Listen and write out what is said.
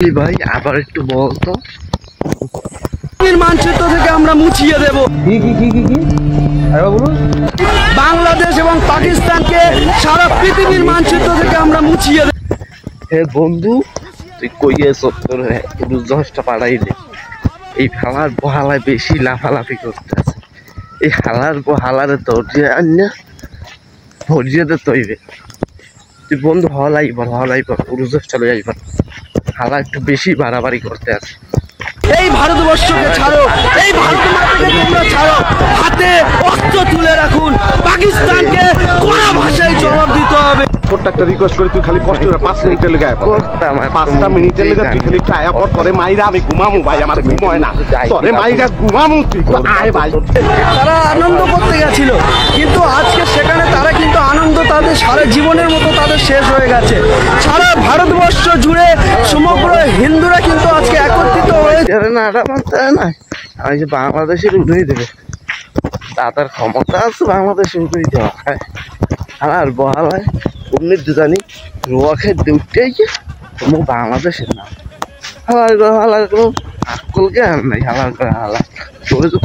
ভাই আবার একটু বলতো মানচিত্র থেকে আমরা মুছিয়ে দেব বাংলাদেশ এবং পাকিস্তানকে সারা পৃথিবীর মানচিত্র থেকে আমরা মুছিয়ে দেব। হে বন্ধু, তুই কইয়েছ তোর রুজটা পাঠাইলে এই হালার বহালায় বেশি লাফালাফি করতে আছে। এই হালার বহালারে ধরিয়ে আনিয়া ধরিয়েতে তৈবে তুই বন্ধু হলাই পর রুজটা লই আইবার। হালা একটু বেশি বাড়াবাড়ি করতে আছে। এই ভারতবর্ষকে ছাড়ো, এই ভারত মাতাকে তোমরা ছাড়ো, হাতে অস্ত্র তুলে রাখুন। পাকিস্তানকে কোন ভাষায় জবাব দিতে হবে। ছোট্ট একটা রিকোয়েস্ট করি, তুই খালি কষ্ট করে 5 মিনিটের লেগে আয়। করতাম 5টা মিনিটের লেগে তুই খালি একটু আয়া পর, পরে মাইরা আমি ঘুমামু ভাই, আমার ঘুম হয় না। তোরে মাইরা ঘুমামু, তুই আয় ভাই। তারা আনন্দ করতে গেছিল, কিন্তু আজকে সেখানে তারা কিন্তু আনন্দ তাদের সারা জীবনের মতো তাদের শেষ হয়ে গেছে। সারা ভারতবর্ষ জুড়ে সমগ্র হিন্দুরা কিন্তু আজকে একত্রিত হয়েছে। না এটা মানতে না, আমি যে বাংলাদেশের উঠেই দেবে তাদের ক্ষমতা আছে, বাংলাদেশের উঠেই দেওয়া হয়। আর বহালায় অমনি জানি রোয়া খেয়ে উঠতেই তোমার বাংলাদেশের নাম হালার হালার কোনো আকল জ্ঞান নাই। হালার করে হালা তোরে যদি